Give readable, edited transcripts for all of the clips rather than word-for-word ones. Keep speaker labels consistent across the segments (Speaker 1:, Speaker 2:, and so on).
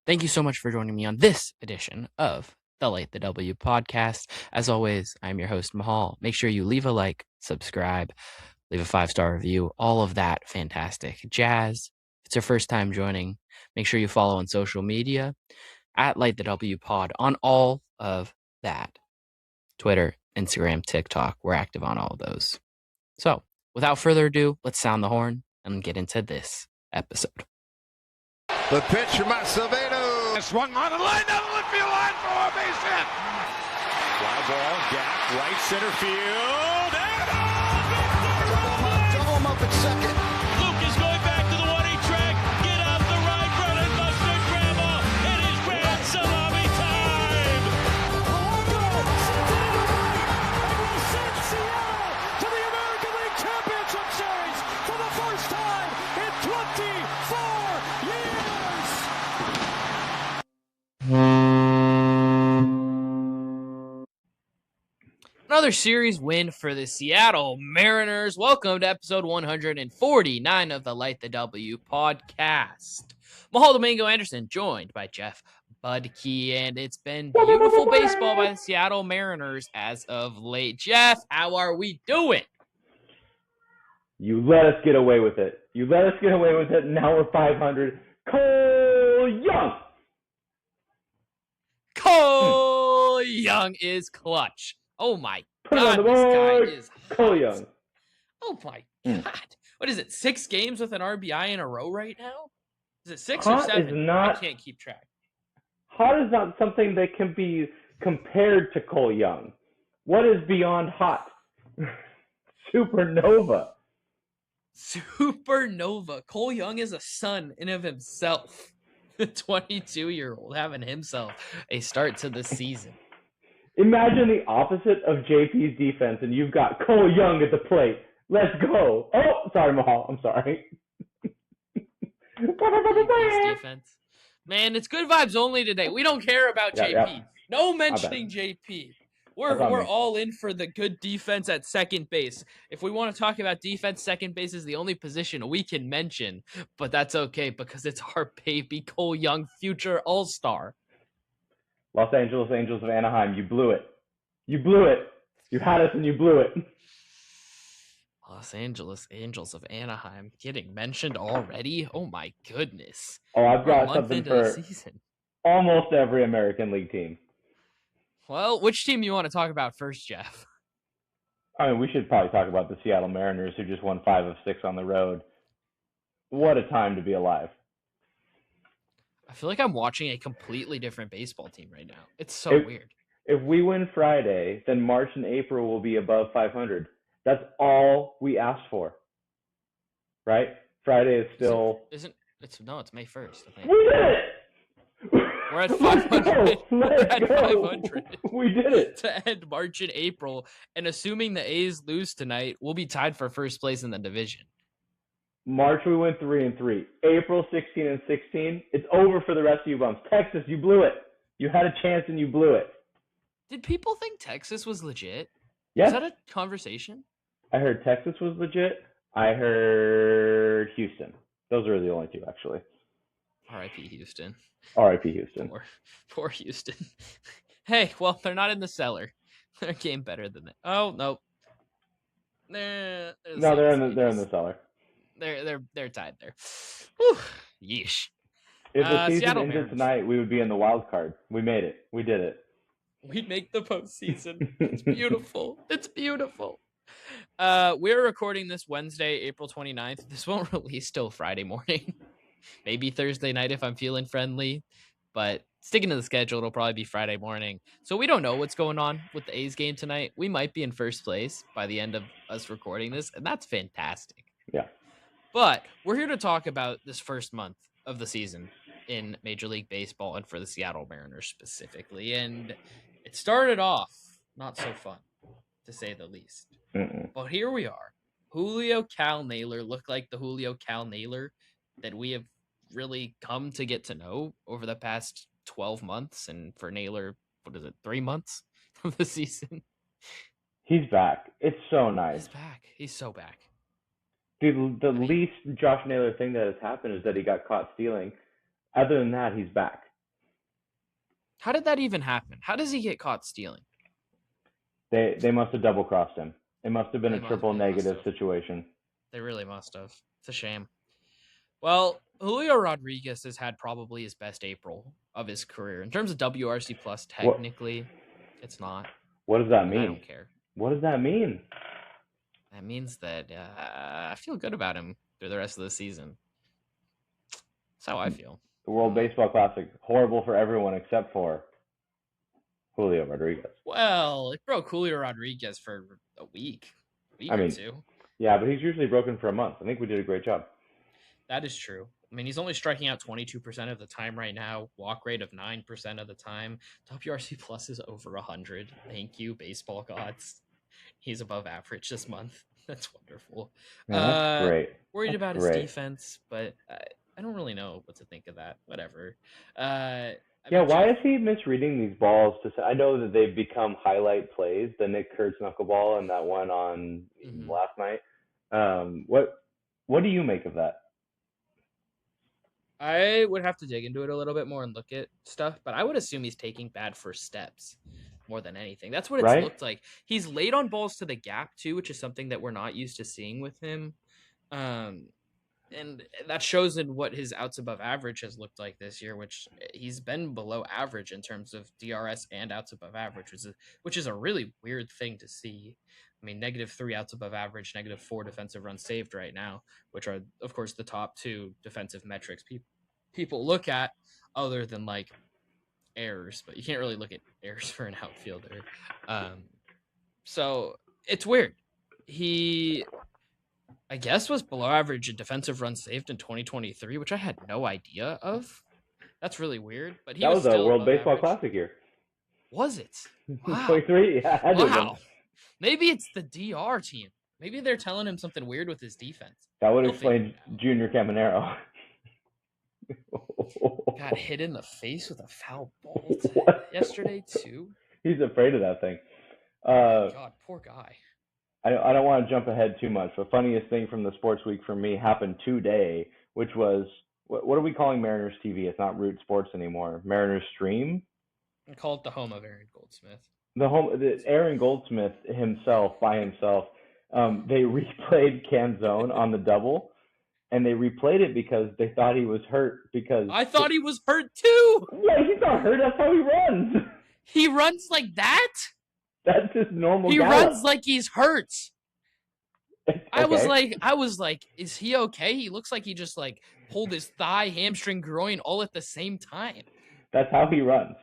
Speaker 1: Thank you so much for joining me on this edition of the Late the W podcast. As always, I'm your host, Mahal. Make sure you leave a like, subscribe, leave a 5-star review, all of that fantastic jazz. If it's your first time joining, make sure you follow on social media at Late the W pod on all of that. Twitter, Instagram, TikTok, we're active on all of those. So without further ado, let's sound the horn and get into this episode.
Speaker 2: The pitch from Acevedo.
Speaker 3: Swung on the line, down the left field line for a base hit. Fly ball, gap, right center field.
Speaker 2: Double him up at second.
Speaker 4: Luke is going back to the 1-8 track. Get out the right, Brennan Buster, grandma. It is grand salami time.
Speaker 5: And will send Seattle to the American League Championship Series for the first time in 24 years.
Speaker 1: Another series win for the Seattle Mariners. Welcome to episode 149 of the Light the W podcast. Mahal Domingo Anderson joined by Jeff Budke, and it's been beautiful baseball by the Seattle Mariners as of late. Jeff, how are we doing?
Speaker 6: You let us get away with it. And now we're 500. Cole Young!
Speaker 1: Cole Young is clutch. Oh my
Speaker 6: Put it on
Speaker 1: God,
Speaker 6: the
Speaker 1: this guy
Speaker 6: board.
Speaker 1: is
Speaker 6: Cole
Speaker 1: hot.
Speaker 6: Young.
Speaker 1: Oh my God. What is it, 6 games with an RBI in a row right now? Is it 6
Speaker 6: Hot
Speaker 1: or 7?
Speaker 6: is not-
Speaker 1: I can't keep track.
Speaker 6: Hot is not something that can be compared to Cole Young. What is beyond hot? Supernova.
Speaker 1: Supernova. Cole Young is a son in of himself. The 22-year-old having himself a start to the season.
Speaker 6: Imagine the opposite of JP's defense, and you've got Cole Young at the plate. Let's go. Oh, sorry, Mahal. I'm sorry.
Speaker 1: JP's defense. Man, it's good vibes only today. We don't care about JP.
Speaker 6: Yeah.
Speaker 1: No mentioning JP. We're all in for the good defense at second base. If we want to talk about defense, second base is the only position we can mention, but that's okay because it's our baby Cole Young, future All-Star.
Speaker 6: Los Angeles Angels of Anaheim, you blew it. You had us and you blew it.
Speaker 1: Los Angeles Angels of Anaheim getting mentioned already? Oh my goodness.
Speaker 6: Oh, I've
Speaker 1: We're a
Speaker 6: got
Speaker 1: month
Speaker 6: something
Speaker 1: into the
Speaker 6: for
Speaker 1: season.
Speaker 6: almost every American League team.
Speaker 1: Well, which team you want to talk about first, Jeff?
Speaker 6: I mean, we should probably talk about the Seattle Mariners, who just won 5 of 6 on the road. What a time to be alive.
Speaker 1: I feel like I'm watching a completely different baseball team right now. It's so weird.
Speaker 6: If we win Friday, then March and April will be above 500. That's all we asked for. Right? Friday is still...
Speaker 1: It's May 1st, I think.
Speaker 6: We did it!
Speaker 1: We're at 500. We're at 500.
Speaker 6: We did it.
Speaker 1: To end March and April, and assuming the A's lose tonight, we'll be tied for first place in the division.
Speaker 6: March we went 3-3. April 16 and 16. It's over for the rest of you bums. Texas, you blew it. You had a chance and you blew it.
Speaker 1: Did people think Texas was legit?
Speaker 6: Yes.
Speaker 1: Is that a conversation?
Speaker 6: I heard Texas was legit. I heard Houston. Those are the only two, actually.
Speaker 1: R.I.P. Houston.
Speaker 6: R.I.P. Houston.
Speaker 1: Poor Houston. Hey, well, they're not in the cellar. They're a game better than that. Oh no. They're in
Speaker 6: the cellar.
Speaker 1: They're tied there. Whew. Yeesh.
Speaker 6: If the season
Speaker 1: Seattle
Speaker 6: ended
Speaker 1: Mariners.
Speaker 6: tonight, we would be in the wild card. We made it. We did it.
Speaker 1: We'd make the postseason. It's beautiful. It's beautiful. We're recording this Wednesday, April 29th. This won't release till Friday morning. Maybe Thursday night if I'm feeling friendly. But sticking to the schedule, it'll probably be Friday morning. So we don't know what's going on with the A's game tonight. We might be in first place by the end of us recording this, and that's fantastic.
Speaker 6: Yeah.
Speaker 1: But we're here to talk about this first month of the season in Major League Baseball and for the Seattle Mariners specifically. And it started off not so fun, to say the least. But here we are. Julio Cal Naylor looked like the Julio Cal Naylor that we have really come to get to know over the past 12 months. And for Naylor, 3 months of the season?
Speaker 6: He's back. It's so nice.
Speaker 1: He's back. He's so back.
Speaker 6: The least Josh Naylor thing that has happened is that he got caught stealing. Other than that, he's back.
Speaker 1: How did that even happen? How does he get caught stealing?
Speaker 6: They must have double crossed him. It must have been a triple
Speaker 1: They must
Speaker 6: negative
Speaker 1: have.
Speaker 6: situation.
Speaker 1: They really must have. It's a shame. Well, Julio Rodriguez has had probably his best April of his career. In terms of WRC plus, technically, it's not.
Speaker 6: What does that
Speaker 1: And
Speaker 6: mean?
Speaker 1: I don't care.
Speaker 6: What does that mean?
Speaker 1: That means that I feel good about him through the rest of the season. That's how I feel.
Speaker 6: The World Baseball Classic, horrible for everyone except for Julio Rodriguez.
Speaker 1: Well, it broke Julio Rodriguez for a week or two.
Speaker 6: Yeah, but he's usually broken for a month. I think we did a great job.
Speaker 1: That is true. I mean, he's only striking out 22% of the time right now, walk rate of 9% of the time. WRC plus is over 100. Thank you, baseball gods. He's above average this month. That's wonderful.
Speaker 6: Yeah, that's great.
Speaker 1: Worried about his defense, but I don't really know what to think of that. Whatever.
Speaker 6: Why is he misreading these balls? I know that they've become highlight plays, the Nick Kurtz knuckleball and that one on last night. What do you make of that?
Speaker 1: I would have to dig into it a little bit more and look at stuff, but I would assume he's taking bad first steps more than anything. That's what it's looked like. He's late on balls to the gap too, which is something that we're not used to seeing with him. And that shows in what his outs above average has looked like this year, which he's been below average in terms of DRS and outs above average, which is a really weird thing to see. I mean, -3 outs above average, -4 defensive runs saved right now, which are, of course, the top two defensive metrics people look at other than like errors, but you can't really look at errors for an outfielder. So it's weird. He, I guess, was below average in defensive runs saved in 2023, which I had no idea of. That's really weird. But he was
Speaker 6: a World Baseball
Speaker 1: average.
Speaker 6: Classic year.
Speaker 1: Was it? Wow.
Speaker 6: 23? Yeah,
Speaker 1: wow. Maybe it's the DR team. Maybe they're telling him something weird with his defense.
Speaker 6: That would explain Junior Caminero.
Speaker 1: Got hit in the face with a foul ball yesterday too.
Speaker 6: He's afraid of that thing.
Speaker 1: God, poor guy.
Speaker 6: I don't want to jump ahead too much. The funniest thing from the sports week for me happened today, which was, what are we calling Mariners TV? It's not Root Sports anymore. Mariners Stream?
Speaker 1: I call it the home of Aaron Goldsmith.
Speaker 6: Aaron Goldsmith himself, by himself, they replayed Canzone on the double, and they replayed it because they thought he was hurt. Because
Speaker 1: I thought he was hurt too.
Speaker 6: Yeah, he's not hurt. That's how he runs.
Speaker 1: He runs like that?
Speaker 6: That's his normal.
Speaker 1: He runs like he's hurt.
Speaker 6: Okay.
Speaker 1: I was like, is he okay? He looks like he just like pulled his thigh, hamstring, groin all at the same time.
Speaker 6: That's how he runs.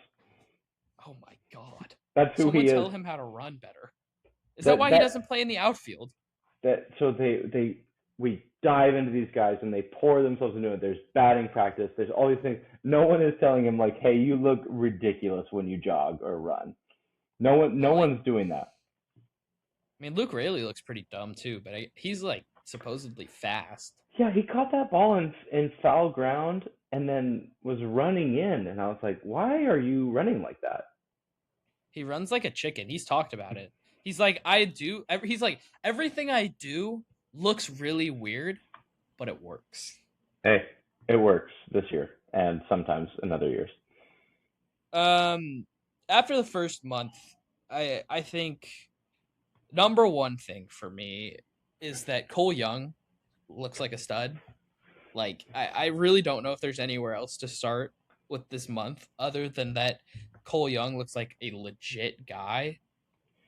Speaker 1: Oh my God.
Speaker 6: That's who he is.
Speaker 1: Someone tell him how to run better. Is that why he doesn't play in the outfield?
Speaker 6: We dive into these guys and they pour themselves into it. There's batting practice. There's all these things. No one is telling him like, hey, you look ridiculous when you jog or run. No one's doing that.
Speaker 1: I mean, Luke Raley looks pretty dumb too, but he's like supposedly fast.
Speaker 6: Yeah, he caught that ball in foul ground and then was running in, and I was like, why are you running like that?
Speaker 1: He runs like a chicken. He's talked about it. He's like, he's like, everything I do looks really weird, but it works.
Speaker 6: Hey, it works this year and sometimes in other years.
Speaker 1: After the first month, I think number one thing for me is that Cole Young looks like a stud. Like, I really don't know if there's anywhere else to start with this month other than that Cole Young looks like a legit guy.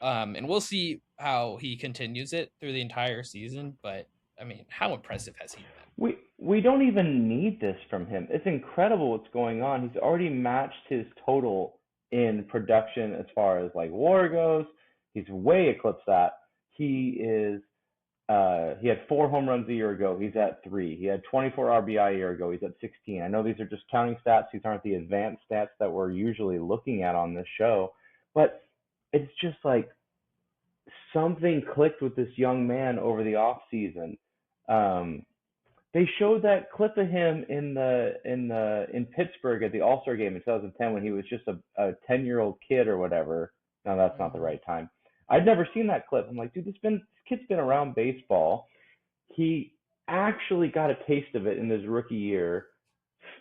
Speaker 1: And we'll see how he continues it through the entire season. But, I mean, how impressive has he been?
Speaker 6: We don't even need this from him. It's incredible what's going on. He's already matched his total in production as far as, like, WAR goes. He's way eclipsed that. He had 4 home runs a year ago. He's at 3. He had 24 RBI a year ago. He's at 16. I know these are just counting stats. These aren't the advanced stats that we're usually looking at on this show. But it's just like something clicked with this young man over the off season. They showed that clip of him in Pittsburgh at the All-Star game in 2010 when he was just a 10-year-old kid or whatever. No, that's not the right time. I'd never seen that clip. I'm like, dude, this kid's been around baseball. He actually got a taste of it in his rookie year,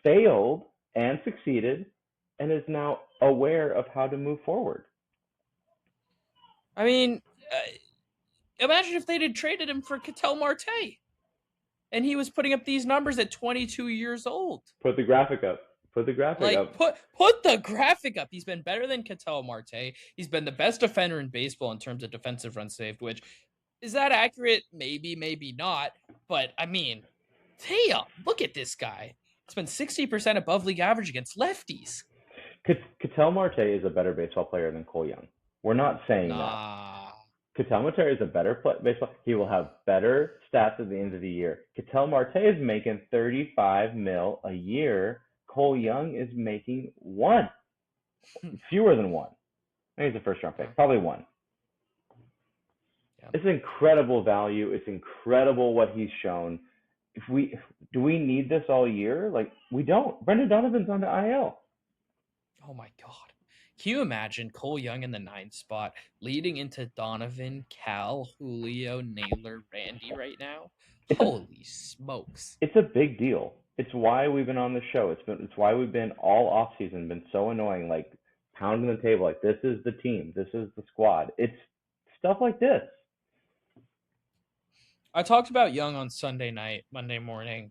Speaker 6: failed and succeeded, and is now aware of how to move forward.
Speaker 1: I mean, imagine if they had traded him for Ketel Marte, and he was putting up these numbers at 22 years old.
Speaker 6: Put the graphic up. Put the graphic up.
Speaker 1: Put the graphic up. He's been better than Ketel Marte. He's been the best defender in baseball in terms of defensive runs saved, which, is that accurate? Maybe, maybe not. But, I mean, damn, look at this guy. He's been 60% above league average against lefties.
Speaker 6: Ketel Marte is a better baseball player than Cole Young. We're not saying
Speaker 1: Nah.
Speaker 6: that. Ketel Marte is a better baseball. He will have better stats at the end of the year. Ketel Marte is making $35 million a year. Cole Young is making one, fewer than one. I think he's a first-round pick, probably one. Yeah. It's incredible value. It's incredible what he's shown. Do we need this all year? Like, we don't. Brendan Donovan's on the IL.
Speaker 1: Oh my God. Can you imagine Cole Young in the 9th spot leading into Donovan, Cal, Julio, Naylor, Randy right now? Holy smokes.
Speaker 6: It's a big deal. It's why we've been on the show. It's why we've been all offseason, been so annoying, like pounding the table, like this is the team, this is the squad. It's stuff like this.
Speaker 1: I talked about Young on Sunday night, Monday morning.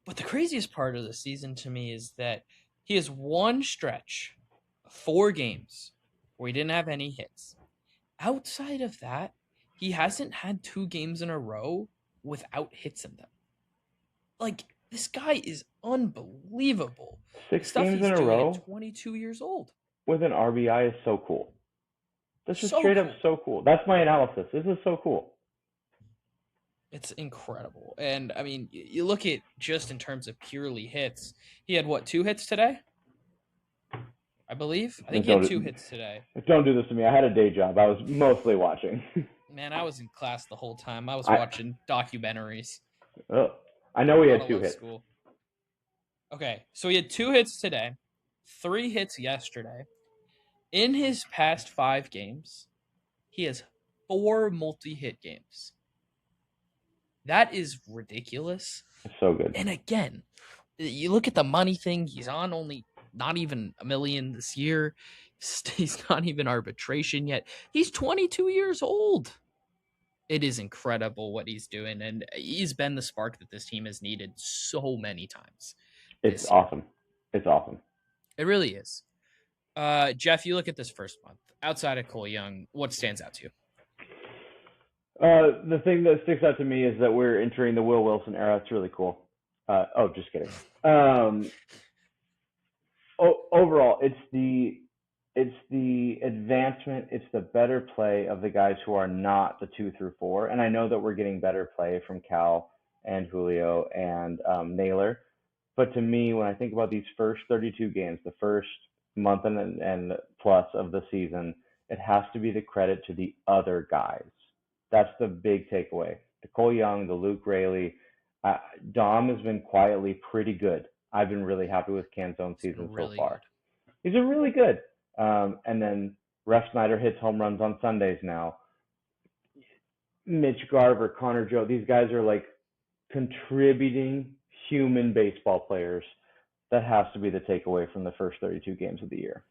Speaker 1: But the craziest part of the season to me is that he has one stretch, 4 games, where he didn't have any hits. Outside of that, he hasn't had 2 games in a row without hits in them. Like, this guy is unbelievable.
Speaker 6: 6 games in a row
Speaker 1: at 22 years old.
Speaker 6: With an RBI is so cool. This is straight up so cool. That's my analysis. This is so cool.
Speaker 1: It's incredible. And, I mean, you look at just in terms of purely hits. He had, 2 hits today? I believe. I think he had 2 hits today.
Speaker 6: Don't do this to me. I had a day job. I was mostly watching.
Speaker 1: Man, I was in class the whole time. I was watching documentaries.
Speaker 6: Oh, I know he had 2 hits.
Speaker 1: School. Okay, so he had 2 hits today, 3 hits yesterday. In his past 5 games, he has 4 multi-hit games. That is ridiculous.
Speaker 6: It's so good.
Speaker 1: And again, you look at the money thing. He's on only not even $1 million this year. He's not even arbitration yet. He's 22 years old. It is incredible what he's doing, and he's been the spark that this team has needed so many times.
Speaker 6: It's awesome. It's awesome.
Speaker 1: It really is. Jeff, you look at this first month. Outside of Cole Young, what stands out to you?
Speaker 6: The thing that sticks out to me is that we're entering the Will Wilson era. It's really cool. Just kidding. Overall, it's the advancement. It's the better play of the guys who are not the 2 through 4. And I know that we're getting better play from Cal and Julio and Naylor. But to me, when I think about these first 32 games, the first month and plus of the season, it has to be the credit to the other guys. That's the big takeaway. The Cole Young, the Luke Raley. Dom has been quietly pretty good. I've been really happy with Canzone's season so far. He's been really good. And then Ref Snyder hits home runs on Sundays now. Mitch Garver, Connor Joe, these guys are like contributing human baseball players. That has to be the takeaway from the first 32 games of the year.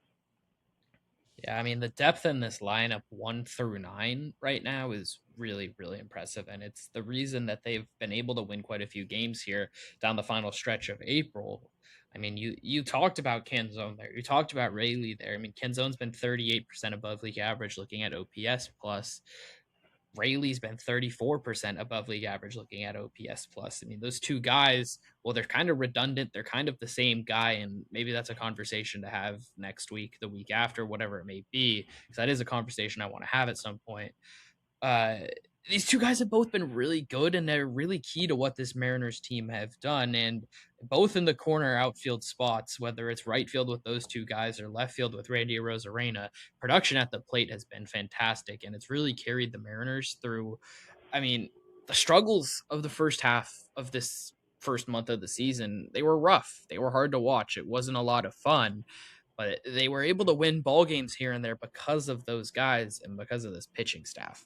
Speaker 1: Yeah, I mean, the depth in this lineup 1 through 9 right now is really, really impressive. And it's the reason that they've been able to win quite a few games here down the final stretch of April. I mean, you talked about Canzone there. You talked about Raley there. I mean, Canzone's been 38% above league average looking at OPS plus. Rayleigh's been 34% above league average looking at OPS plus. I mean, those 2 guys, well, they're kind of redundant. They're kind of the same guy, and maybe that's a conversation to have next week, the week after, whatever it may be, because that is a conversation I want to have at some point. These 2 guys have both been really good, and they're really key to what this Mariners team have done, and both in the corner outfield spots, whether it's right field with those 2 guys or left field with Randy Arozarena, production at the plate has been fantastic, and it's really carried the Mariners through, I mean, the struggles of the first half of this first month of the season. They were rough. They were hard to watch. It wasn't a lot of fun, but they were able to win ball games here and there because of those guys and because of this pitching staff.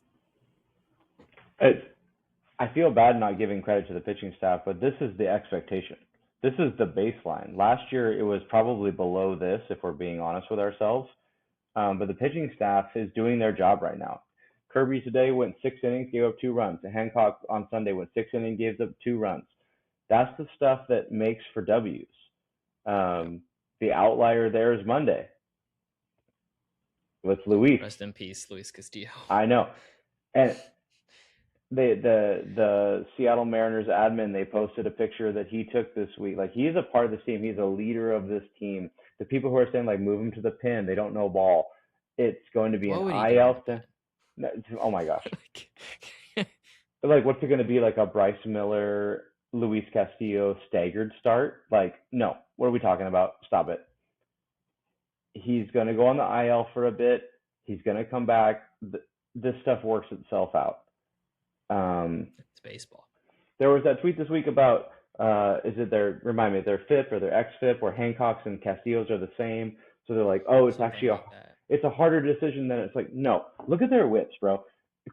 Speaker 6: I feel bad not giving credit to the pitching staff, but this is the expectation. This is the baseline. Last year, it was probably below this, if we're being honest with ourselves. But the pitching staff is doing their job right now. Kirby today went 6 innings, gave up 2 runs. Hancock on Sunday went 6 innings, gave up 2 runs. That's the stuff that makes for W's. The outlier there is Monday with Luis.
Speaker 1: Rest in peace, Luis Castillo.
Speaker 6: I know. And the Seattle Mariners admin, they posted a picture that he took this week. Like, he's a part of this team. He's a leader of this team. The people who are saying, like, move him to the pin, they don't know ball. It's going to be an IL. Oh my gosh. Like, what's it going to be, like a Bryce Miller, Luis Castillo staggered start? Like, no. What are we talking about? Stop it. He's going to go on the IL for a bit. He's going to come back. This stuff works itself out.
Speaker 1: It's baseball.
Speaker 6: There was that tweet this week about remind me, their FIP or their XFIP, where Hancock's and Castillo's are the same. So they're like, oh, it's actually it's a harder decision than it's like, no, look at their whips, bro.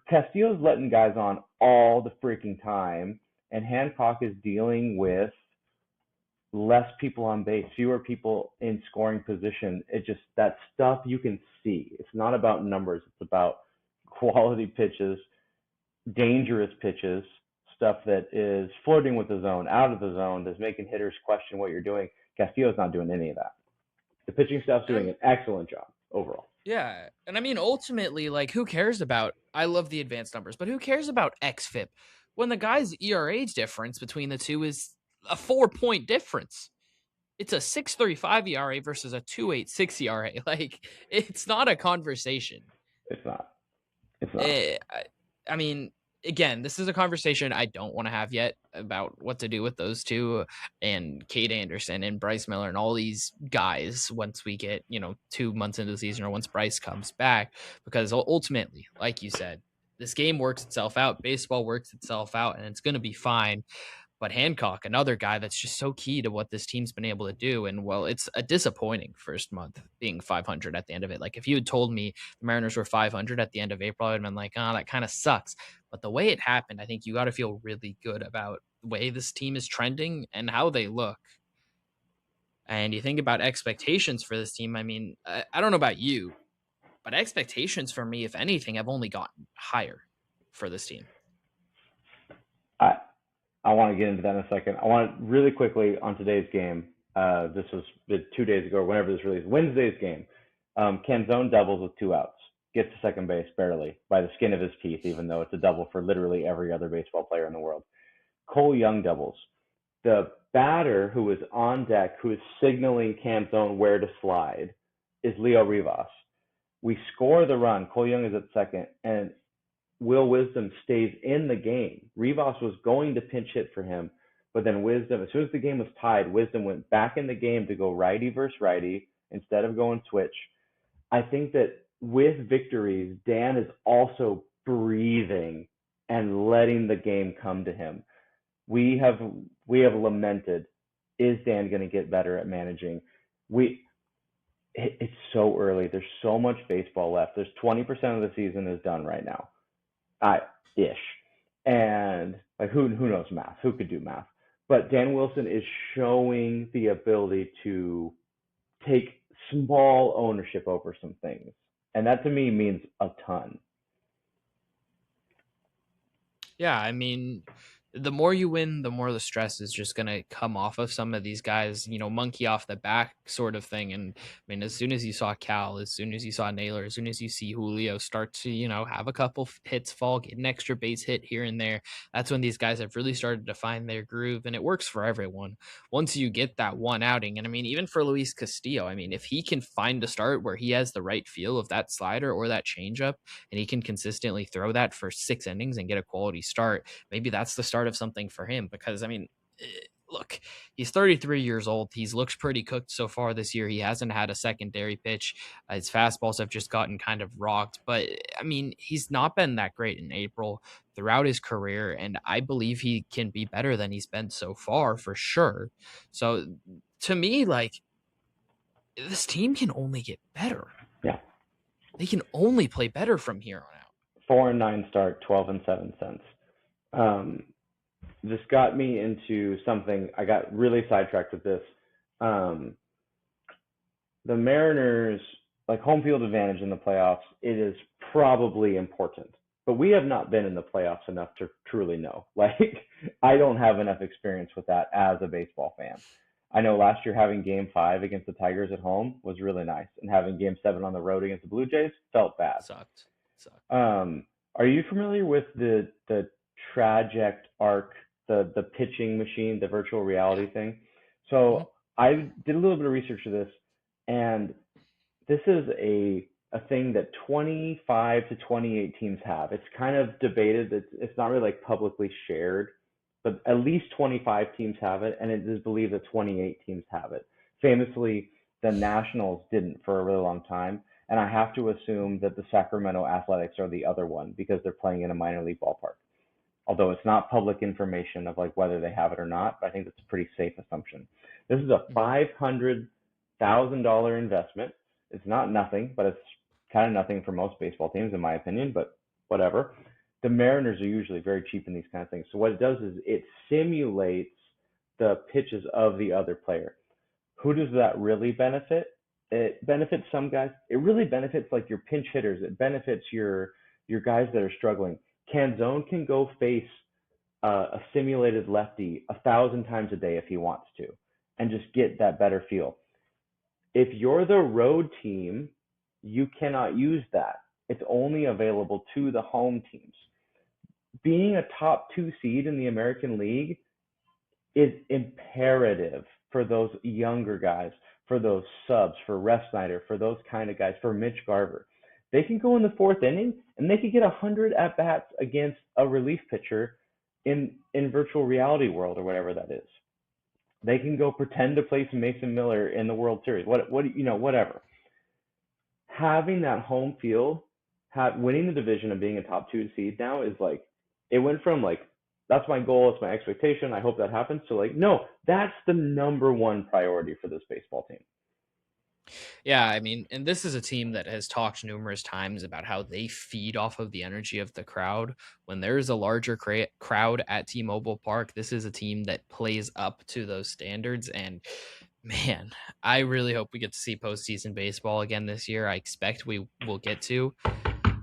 Speaker 6: Castillo's letting guys on all the freaking time, and Hancock is dealing with less people on base, fewer people in scoring position. It just, that stuff you can see. It's not about numbers. It's about quality pitches, dangerous pitches, stuff that is flirting with the zone, out of the zone, that's making hitters question what you're doing. Castillo's not doing any of that. The pitching staff's doing an excellent job overall.
Speaker 1: Yeah. And I mean, ultimately, like, who cares about, I love the advanced numbers, but who cares about XFIP when the guy's ERA difference between the two is a 4-point difference? It's a 6.35 ERA versus a 2.86 ERA. Like, it's not a conversation.
Speaker 6: It's not.
Speaker 1: I mean, again, this is a conversation I don't want to have yet about what to do with those two and Cade Anderson and Bryce Miller and all these guys once we get, 2 months into the season or once Bryce comes back, because ultimately, like you said, this game works itself out. Baseball works itself out, and it's going to be fine. But Hancock, another guy that's just so key to what this team's been able to do. And, well, it's a disappointing first month being 500 at the end of it. Like, if you had told me the Mariners were 500 at the end of April, I'd been like, oh, that kind of sucks. But the way it happened, I think you got to feel really good about the way this team is trending and how they look. And you think about expectations for this team. I mean, I don't know about you, but expectations for me, if anything, have only gotten higher for this team.
Speaker 6: I want to get into that in a second. I want to really quickly on today's game. This was 2 days ago, or whenever this released. Wednesday's game. Canzone doubles with 2 outs. Gets to second base barely by the skin of his teeth, even though it's a double for literally every other baseball player in the world. Cole Young doubles. The batter who is on deck, who is signaling Canzone where to slide, is Leo Rivas. We score the run. Cole Young is at second, and Will Wisdom stays in the game. Rivas was going to pinch hit for him, but then Wisdom, as soon as the game was tied, Wisdom went back in the game to go righty versus righty instead of going switch. I think that with victories, Dan is also breathing and letting the game come to him. We have lamented, is Dan going to get better at managing? It's so early. There's so much baseball left. There's 20% of the season is done right now. Ish. And like, who knows math? Who could do math? But Dan Wilson is showing the ability to take small ownership over some things. And that to me means a ton.
Speaker 1: Yeah, I mean, the more you win, the more the stress is just going to come off of some of these guys, monkey off the back sort of thing. And I mean, as soon as you saw Cal, as soon as you saw Naylor, as soon as you see Julio start to, have a couple hits fall, get an extra base hit here and there, that's when these guys have really started to find their groove, and it works for everyone. Once you get that one outing, and I mean, even for Luis Castillo, I mean, if he can find a start where he has the right feel of that slider or that changeup, and he can consistently throw that for 6 innings and get a quality start, maybe that's the start of something for him. Because I mean, look, he's 33 years old. He's looked pretty cooked so far this year. He hasn't had a secondary pitch. His fastballs have just gotten kind of rocked, but I mean, he's not been that great in April throughout his career, and I believe he can be better than he's been so far for sure. So to me, like, this team can only get better.
Speaker 6: Yeah,
Speaker 1: they can only play better from here on out.
Speaker 6: 4-9 start, 12-7 cents. this got me into something. I got really sidetracked with this. Um, the Mariners, like home field advantage in the playoffs, it is probably important. But we have not been in the playoffs enough to truly know. Like, I don't have enough experience with that as a baseball fan. I know last year having game 5 against the Tigers at home was really nice, and having game 7 on the road against the Blue Jays felt bad.
Speaker 1: Sucked.
Speaker 6: Are you familiar with the traject arc, the pitching machine, the virtual reality thing? So I did a little bit of research for this, and this is a thing that 25 to 28 teams have. It's kind of debated. It's not really like publicly shared, but at least 25 teams have it, and it is believed that 28 teams have it. Famously, the Nationals didn't for a really long time, and I have to assume that the Sacramento Athletics are the other one because they're playing in a minor league ballpark. Although it's not public information of like whether they have it or not, but I think that's a pretty safe assumption. This is a $500,000 investment. It's not nothing, but it's kind of nothing for most baseball teams, in my opinion, but whatever. The Mariners are usually very cheap in these kind of things. So what it does is it simulates the pitches of the other player. Who does that really benefit? It benefits some guys. It really benefits like your pinch hitters. It benefits your guys that are struggling. Canzone can go face a simulated lefty 1,000 times a day if he wants to, and just get that better feel. If you're the road team, you cannot use that. It's only available to the home teams. Being a top 2 seed in the American League is imperative for those younger guys, for those subs, for Ref Snyder, for those kind of guys, for Mitch Garver. They can go in the 4th inning and they could get 100 at bats against a relief pitcher in virtual reality world or whatever that is. They can go pretend to play some Mason Miller in the World Series. Whatever. Having that home field, winning the division and being a top 2 seed now is like, it went from like, that's my goal, it's my expectation, I hope that happens, to like, no, that's the number 1 priority for this baseball team.
Speaker 1: Yeah, I mean, and this is a team that has talked numerous times about how they feed off of the energy of the crowd. When there's a larger crowd at T-Mobile Park, this is a team that plays up to those standards. And man, I really hope we get to see postseason baseball again this year. I expect we will get to,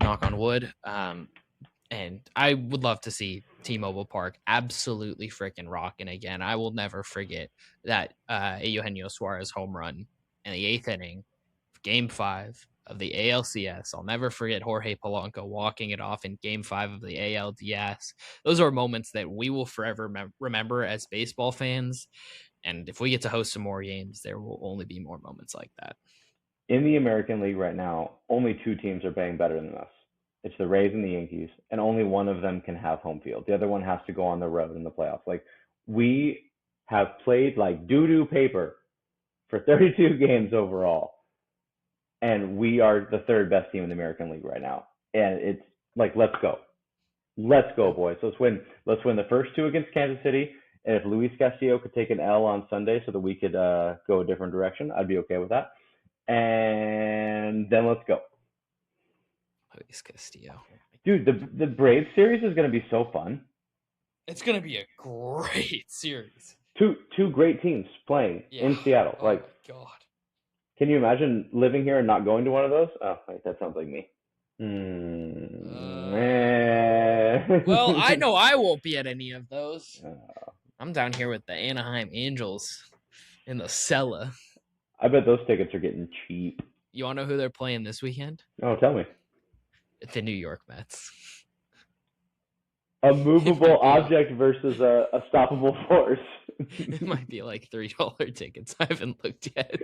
Speaker 1: knock on wood. And I would love to see T-Mobile Park absolutely freaking rocking again. I will never forget that Eugenio Suarez home run in the 8th inning, Game 5 of the ALCS. I'll never forget Jorge Polanco walking it off in Game 5 of the ALDS. Those are moments that we will forever remember as baseball fans. And if we get to host some more games, there will only be more moments like that.
Speaker 6: In the American League right now, only 2 teams are playing better than us. It's the Rays and the Yankees, and only one of them can have home field. The other one has to go on the road in the playoffs. Like, we have played like doo-doo paper for 32 games overall, and we are the 3rd best team in the American League right now. And it's like, let's go, boys. Let's win the first 2 against Kansas City. And if Luis Castillo could take an L on Sunday so that we could go a different direction, I'd be okay with that. And then let's go.
Speaker 1: Luis Castillo.
Speaker 6: Dude, the Braves series is going to be so fun.
Speaker 1: It's going to be a great series.
Speaker 6: Two great teams playing in Seattle.
Speaker 1: Oh,
Speaker 6: like,
Speaker 1: my God.
Speaker 6: Can you imagine living here and not going to one of those? Oh, wait, that sounds like me.
Speaker 1: Well, I know I won't be at any of those. I'm down here with the Anaheim Angels in the cellar.
Speaker 6: I bet those tickets are getting cheap.
Speaker 1: You want to know who they're playing this weekend?
Speaker 6: Oh, tell me.
Speaker 1: The New York Mets.
Speaker 6: A movable object versus a stoppable force.
Speaker 1: It might be like $3 tickets. I haven't looked yet.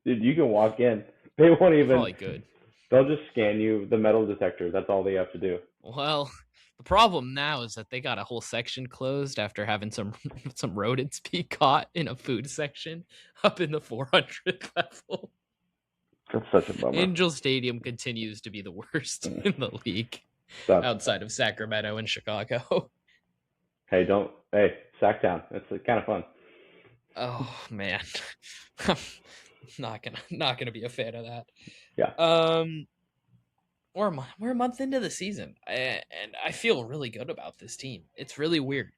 Speaker 6: Dude, you can walk in. They won't even.
Speaker 1: Probably good.
Speaker 6: They'll just scan you, the metal detector. That's all they have to do.
Speaker 1: Well, the problem now is that they got a whole section closed after having some rodents be caught in a food section up in the 400th level.
Speaker 6: That's such a bummer.
Speaker 1: Angel Stadium continues to be the worst in the league outside of Sacramento and Chicago.
Speaker 6: Hey, Sacktown. It's kind of fun.
Speaker 1: Oh man, I'm not gonna be a fan of that.
Speaker 6: Yeah.
Speaker 1: we're a month into the season, and I feel really good about this team. It's really weird.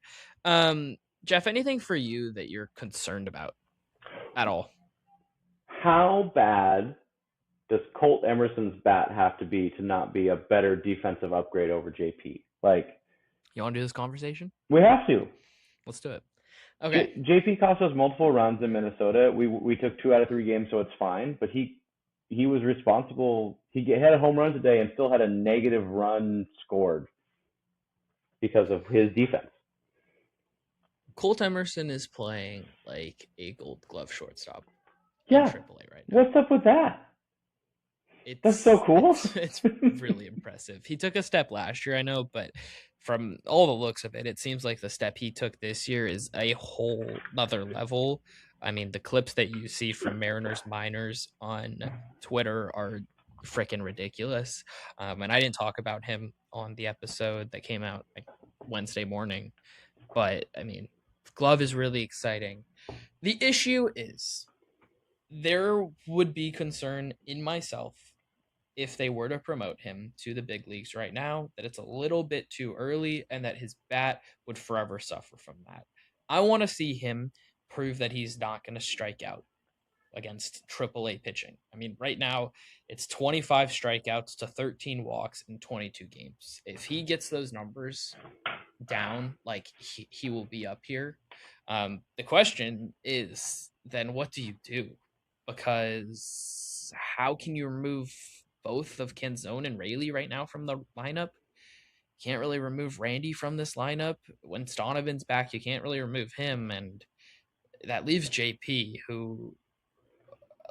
Speaker 1: Jeff, anything for you that you're concerned about at all?
Speaker 6: How bad does Colt Emerson's bat have to be to not be a better defensive upgrade over JP? Like,
Speaker 1: You want to do this conversation?
Speaker 6: we have to.
Speaker 1: Let's do it. Okay.
Speaker 6: JP cost us multiple runs in Minnesota. We took 2 out of 3 games, so it's fine. But he was responsible. He had a home run today and still had a negative run scored because of his defense.
Speaker 1: Colt Emerson is playing like a Gold Glove shortstop
Speaker 6: Yeah.
Speaker 1: in AAA right now.
Speaker 6: What's up with that? That's so cool.
Speaker 1: It's really impressive. He took a step last year, I know, but from all the looks of it, it seems like the step he took this year is a whole nother level. I mean, the clips that you see from Mariners minors on Twitter are freaking ridiculous. And I didn't talk about him on the episode that came out like Wednesday morning, but I mean, Glove is really exciting. The issue is there would be concern in myself if they were to promote him to the big leagues right now, that it's a little bit too early and that his bat would forever suffer from that. I want to see him prove that he's not going to strike out against AAA pitching. I mean, right now it's 25 strikeouts to 13 walks in 22 games. If he gets those numbers down, like he will be up here. The question is then what do you do? Because how can you remove both of Canzone and Rayleigh right now from the lineup? Can't really remove Randy from this lineup. When Stonovan's back, you can't really remove him, and that leaves JP, who,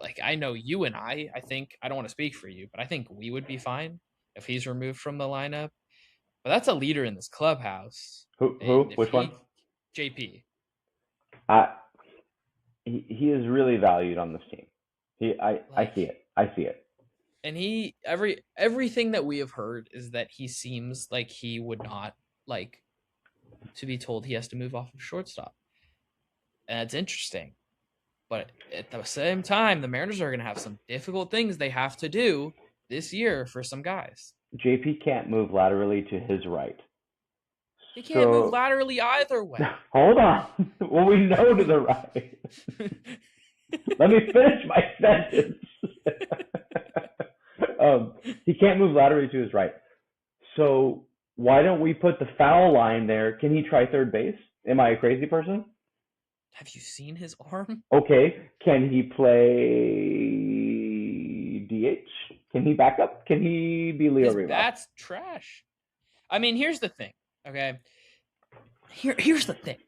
Speaker 1: like, I know you and I think, I don't want to speak for you, but I think we would be fine if he's removed from the lineup. But that's a leader in this clubhouse.
Speaker 6: Who? Which one?
Speaker 1: JP.
Speaker 6: He is really valued on this team. I see it. I see it.
Speaker 1: And everything that we have heard is that he seems like he would not like to be told he has to move off of shortstop. And it's interesting. But at the same time, the Mariners are going to have some difficult things they have to do this year for some guys.
Speaker 6: JP can't move laterally to his right.
Speaker 1: He can't move laterally either way.
Speaker 6: Hold on. Well, we know to the right. Let me finish my sentence. He can't move laterally to his right. So why don't we put the foul line there? Can he try third base? Am I a crazy person?
Speaker 1: Have you seen his arm?
Speaker 6: Okay. Can he play DH? Can he back up? Can he be Leo Rivas?
Speaker 1: That's trash. I mean, here's the thing. Okay. Here's the thing.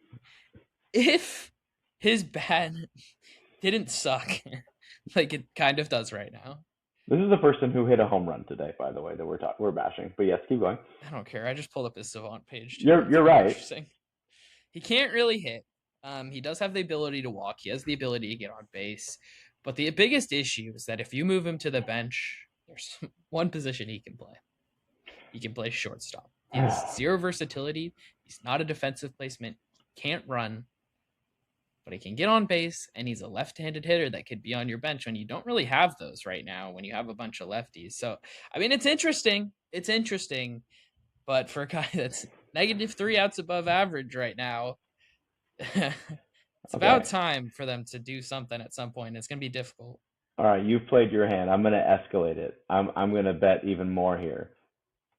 Speaker 1: If his bat didn't suck like it kind of does right now.
Speaker 6: This is the person who hit a home run today, by the way, that we're bashing. But yes, keep going.
Speaker 1: I don't care. I just pulled up his Savant page too.
Speaker 6: You're right.
Speaker 1: He can't really hit. He does have the ability to walk. He has the ability to get on base. But the biggest issue is that if you move him to the bench, there's one position he can play. He can play shortstop. He has zero versatility. He's not a defensive placement. He can't run. But he can get on base, and he's a left-handed hitter that could be on your bench when you don't really have those right now when you have a bunch of lefties. So, I mean, it's interesting. It's interesting. But for a guy that's -3 outs above average right now, it's about time for them to do something at some point. It's going to be difficult.
Speaker 6: All right, you've played your hand. I'm going to escalate it. I'm going to bet even more here.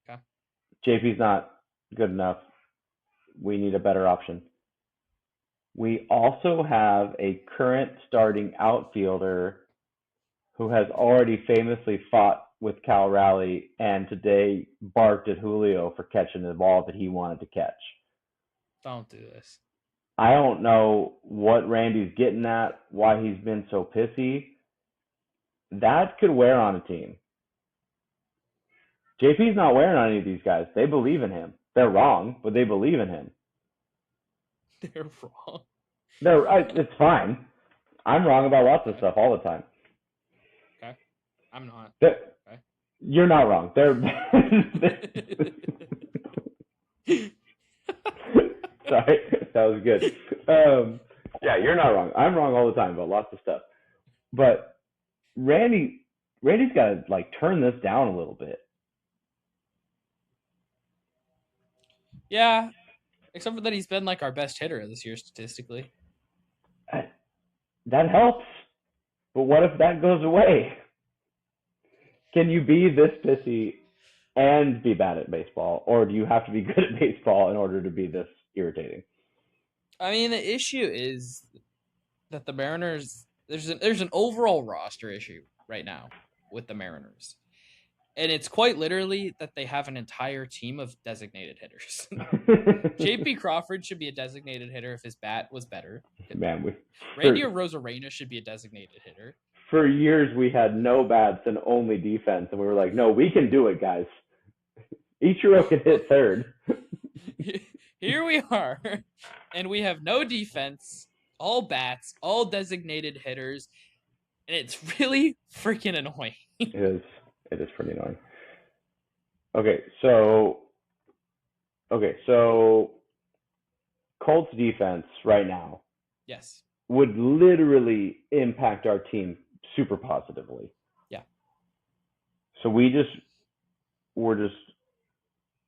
Speaker 1: Okay.
Speaker 6: JP's not good enough. We need a better option. We also have a current starting outfielder who has already famously fought with Cal Raleigh and today barked at Julio for catching the ball that he wanted to catch.
Speaker 1: Don't do this.
Speaker 6: I don't know what Randy's getting at, why he's been so pissy. That could wear on a team. JP's not wearing on any of these guys. They believe in him. They're wrong, but they believe in him.
Speaker 1: They're wrong.
Speaker 6: It's fine. I'm wrong about lots of stuff all the time.
Speaker 1: Okay. I'm not.
Speaker 6: Okay. You're not wrong. Sorry, that was good. Yeah, you're not wrong. I'm wrong all the time about lots of stuff. But Randy's got to like turn this down a little bit.
Speaker 1: Yeah, except for that he's been like our best hitter this year statistically.
Speaker 6: That helps. But what if that goes away? Can you be this pissy and be bad at baseball, or do you have to be good at baseball in order to be this irritating?
Speaker 1: I mean, the issue is that the Mariners, there's an overall roster issue right now with the Mariners. And it's quite literally that they have an entire team of designated hitters. J.P. Crawford should be a designated hitter if his bat was better.
Speaker 6: Man,
Speaker 1: Randy Arozarena should be a designated hitter.
Speaker 6: For years, we had no bats and only defense, and we were like, no, we can do it, guys. Ichiro can hit third.
Speaker 1: Here we are, and we have no defense, all bats, all designated hitters, and it's really freaking annoying.
Speaker 6: It is pretty annoying. Okay, so Colts defense right now,
Speaker 1: yes,
Speaker 6: would literally impact our team super positively.
Speaker 1: Yeah.
Speaker 6: So we're just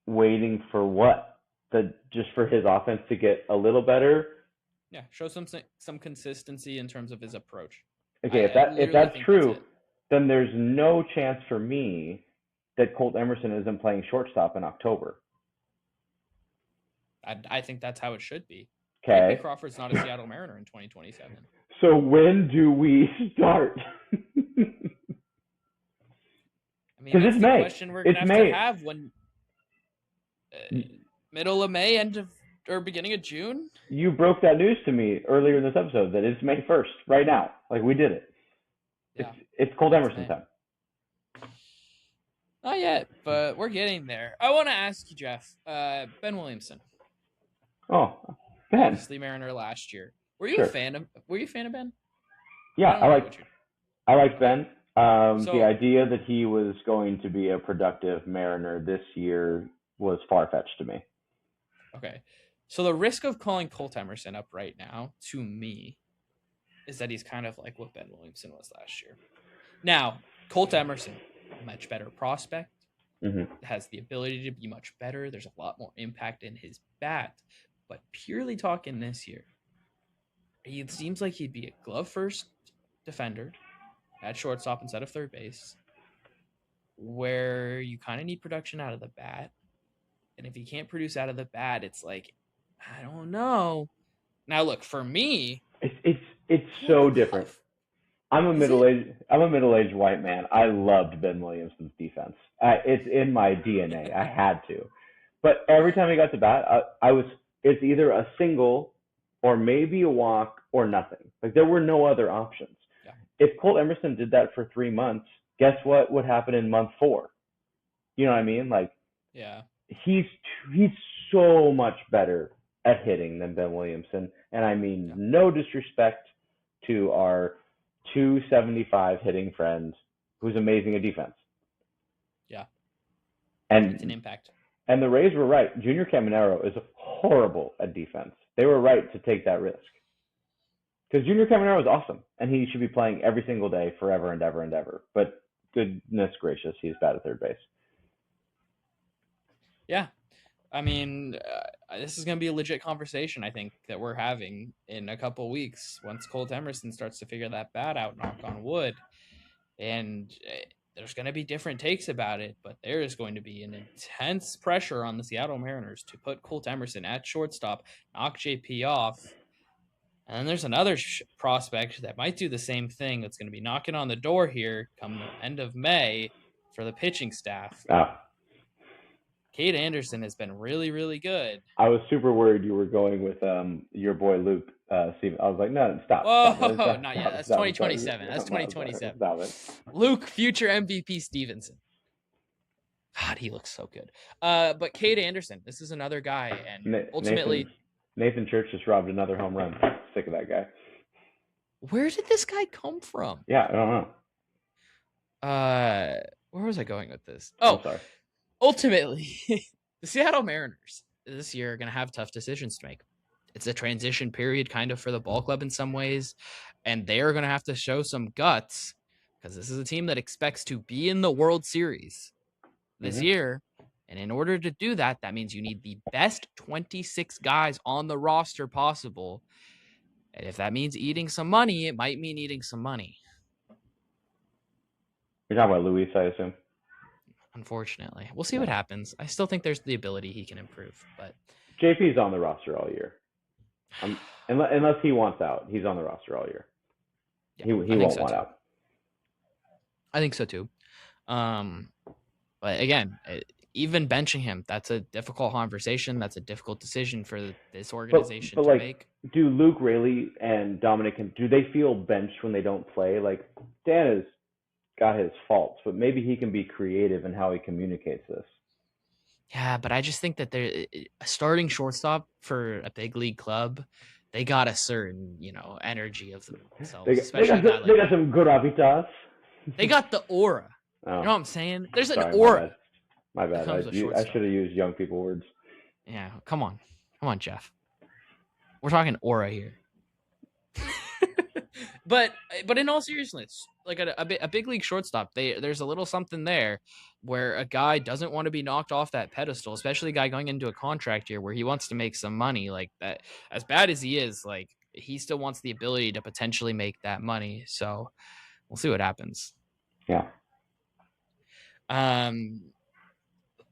Speaker 6: waiting for what? Just for his offense to get a little better.
Speaker 1: Yeah, show some consistency in terms of his approach.
Speaker 6: Okay, if that's true, then there's no chance for me that Colt Emerson isn't playing shortstop in October.
Speaker 1: I think that's how it should be.
Speaker 6: Okay.
Speaker 1: J.P. Crawford's not a Seattle Mariner in 2027.
Speaker 6: So when do we start?
Speaker 1: I mean, that's
Speaker 6: it's
Speaker 1: the
Speaker 6: May.
Speaker 1: question we're gonna have to have when middle of May, or beginning of June.
Speaker 6: You broke that news to me earlier in this episode that it's May 1st right now. Like we did it.
Speaker 1: Yeah.
Speaker 6: It's Colt Emerson time.
Speaker 1: Not yet, but we're getting there. I want to ask you, Jeff. Ben Williamson.
Speaker 6: Oh, Ben.
Speaker 1: Obviously Mariner last year. Were you a fan of Ben?
Speaker 6: Yeah, I liked Ben. The idea that he was going to be a productive Mariner this year was far-fetched to me.
Speaker 1: Okay. So the risk of calling Colt Emerson up right now, to me, is that he's kind of like what Ben Williamson was last year. Now, Colt Emerson, much better prospect, has the ability to be much better. There's a lot more impact in his bat. But purely talking this year, it seems like he'd be a glove-first defender at shortstop instead of third base, where you kind of need production out of the bat. And if he can't produce out of the bat, it's like, I don't know. Now, look, for me,
Speaker 6: it's so different. I'm a middle-aged white man. I loved Ben Williamson's defense. It's in my DNA. I had to. But every time he got to bat, it's either a single or maybe a walk or nothing. Like there were no other options.
Speaker 1: Yeah.
Speaker 6: If Colt Emerson did that for 3 months, guess what would happen in month 4? You know what I mean? Like,
Speaker 1: yeah,
Speaker 6: he's so much better at hitting than Ben Williamson. And I mean, no disrespect to our 275 hitting friend who's amazing at defense.
Speaker 1: Yeah.
Speaker 6: And
Speaker 1: it's an impact.
Speaker 6: And the Rays were right. Junior Caminero is horrible at defense. They were right to take that risk. Because Junior Caminero is awesome, and he should be playing every single day, forever and ever and ever. But goodness gracious, he's bad at third base.
Speaker 1: Yeah. I mean, this is going to be a legit conversation, I think, that we're having in a couple weeks once Colt Emerson starts to figure that bat out, knock on wood. And there's going to be different takes about it, but there is going to be an intense pressure on the Seattle Mariners to put Colt Emerson at shortstop, knock JP off. And then there's another prospect that might do the same thing that's going to be knocking on the door here come the end of May for the pitching staff. Cade Anderson has been really, really good.
Speaker 6: I was super worried you were going with your boy Luke. Steven. I was like, no, stop.
Speaker 1: Not yet. That's 2027. That's 2027.
Speaker 6: Stop it.
Speaker 1: Luke, future MVP Stevenson. God, he looks so good. But Cade Anderson, this is another guy, and ultimately,
Speaker 6: Nathan Church just robbed another home run. Sick of that guy.
Speaker 1: Where did this guy come from?
Speaker 6: Yeah, I don't know.
Speaker 1: Where was I going with this?
Speaker 6: Oh, sorry.
Speaker 1: Ultimately, the Seattle Mariners this year are going to have tough decisions to make. It's a transition period kind of for the ball club in some ways, and they're going to have to show some guts because this is a team that expects to be in the World Series this year, And in order to do that, that means you need the best 26 guys on the roster possible. And if that means eating some money, it might mean eating some money.
Speaker 6: You're talking about Luis, I assume.
Speaker 1: Unfortunately, we'll see what happens. I still think there's the ability he can improve, but
Speaker 6: JP's on the roster all year. Unless he wants out, he's on the roster all year.
Speaker 1: yeah,
Speaker 6: He
Speaker 1: I think
Speaker 6: won't
Speaker 1: so
Speaker 6: want
Speaker 1: too.
Speaker 6: out.
Speaker 1: I think so too. But again, even benching him, that's a difficult conversation. That's a difficult decision for this organization
Speaker 6: but
Speaker 1: to
Speaker 6: like,
Speaker 1: make.
Speaker 6: Do Luke Raley and Dominic, do they feel benched when they don't play? Like, Dan has got his faults, but maybe he can be creative in how he communicates this.
Speaker 1: Yeah, but I just think that a starting shortstop for a big league club, they got a certain, energy of themselves.
Speaker 6: They got some gravitas.
Speaker 1: They got the aura.
Speaker 6: Oh.
Speaker 1: You know what I'm saying? There's an
Speaker 6: Sorry,
Speaker 1: aura.
Speaker 6: My bad. I should have used young people words.
Speaker 1: Yeah, come on, Jeff. We're talking aura here. But in all seriousness, like a big league shortstop, there's a little something there where a guy doesn't want to be knocked off that pedestal, especially a guy going into a contract year where he wants to make some money. Like that, as bad as he is, like he still wants the ability to potentially make that money. So we'll see what happens.
Speaker 6: Yeah.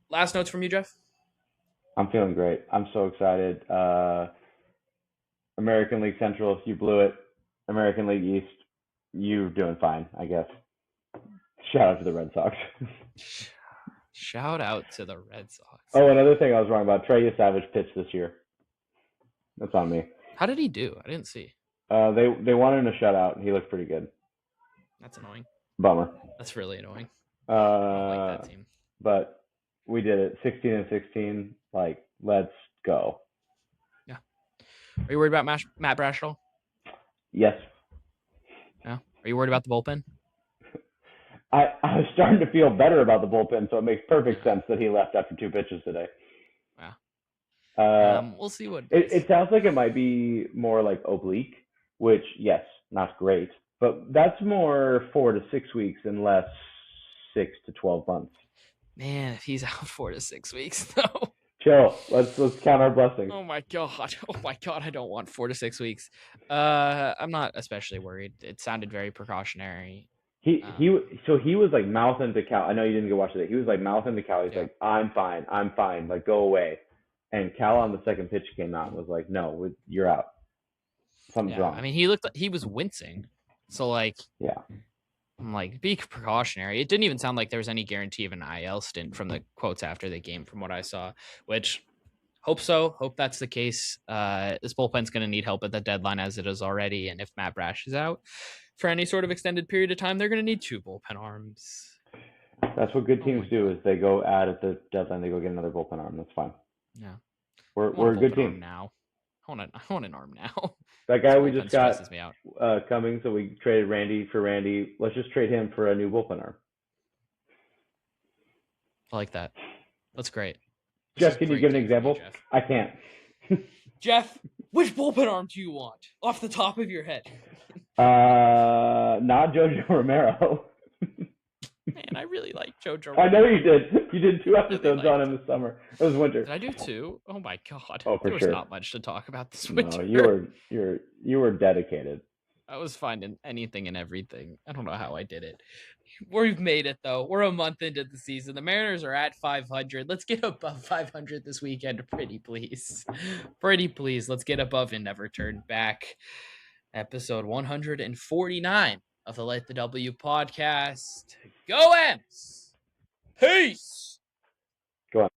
Speaker 1: Last notes from you, Jeff?
Speaker 6: I'm feeling great. I'm so excited. American League Central, you blew it. American League East, you're doing fine, I guess. Shout out to the Red Sox.
Speaker 1: Shout out to the Red Sox.
Speaker 6: Oh, another thing I was wrong about. Trey Savage pitched this year. That's on me.
Speaker 1: How did he do? I didn't see.
Speaker 6: They wanted a shutout. He looked pretty good.
Speaker 1: That's annoying.
Speaker 6: Bummer.
Speaker 1: That's really annoying.
Speaker 6: I
Speaker 1: don't like that team.
Speaker 6: But we did it. 16-16. Like, let's go.
Speaker 1: Yeah. Are you worried about Matt Brashall?
Speaker 6: Yes.
Speaker 1: Yeah. Are you worried about the bullpen?
Speaker 6: I was starting to feel better about the bullpen, so it makes perfect sense that he left after 2 pitches today.
Speaker 1: Wow. We'll see what
Speaker 6: it sounds like. It might be more like oblique, which, yes, not great, but that's more 4 to 6 weeks and less 6 to 12 months.
Speaker 1: Man, if he's out 4 to 6 weeks, though.
Speaker 6: Chill. Let's count our blessings.
Speaker 1: Oh my god! I don't want 4 to 6 weeks. I'm not especially worried. It sounded very precautionary.
Speaker 6: He was like mouthing to Cal. I know you didn't go watch it. He was like mouthing to Cal. He's like, I'm fine. Like, go away. And Cal on the second pitch came out and was like, no, you're out. Something's wrong.
Speaker 1: I mean, he was wincing. So like,
Speaker 6: yeah.
Speaker 1: I'm like, be precautionary. It didn't even sound like there was any guarantee of an IL stint from the quotes after the game, from what I saw, which hope so. Hope that's the case. This bullpen's going to need help at the deadline as it is already. And if Matt Brash is out for any sort of extended period of time, they're going to need 2 bullpen arms.
Speaker 6: That's what good teams do is they go out at the deadline. They go get another bullpen arm. That's fine.
Speaker 1: Yeah.
Speaker 6: We're a good team.
Speaker 1: Now. I want an arm now.
Speaker 6: That guy we just got coming, so we traded Randy for Randy. Let's just trade him for a new bullpen arm.
Speaker 1: I like that. That's great.
Speaker 6: Jeff, can you give an example? I can't.
Speaker 1: Jeff, which bullpen arm do you want? Off the top of your head.
Speaker 6: Not Jojo Romero.
Speaker 1: Man, I really like Jojo.
Speaker 6: I know you did. You did 2 episodes on him this summer. It was winter.
Speaker 1: Did I do 2? Oh my god.
Speaker 6: Oh, for
Speaker 1: there was
Speaker 6: sure.
Speaker 1: not much to talk about this winter.
Speaker 6: No, you were dedicated.
Speaker 1: I was finding anything and everything. I don't know how I did it. We've made it though. We're a month into the season. The Mariners are at 500. Let's get above 500 this weekend, pretty please. Pretty please. Let's get above and never turn back. Episode 149 of the Light the W podcast. Go M's! Peace!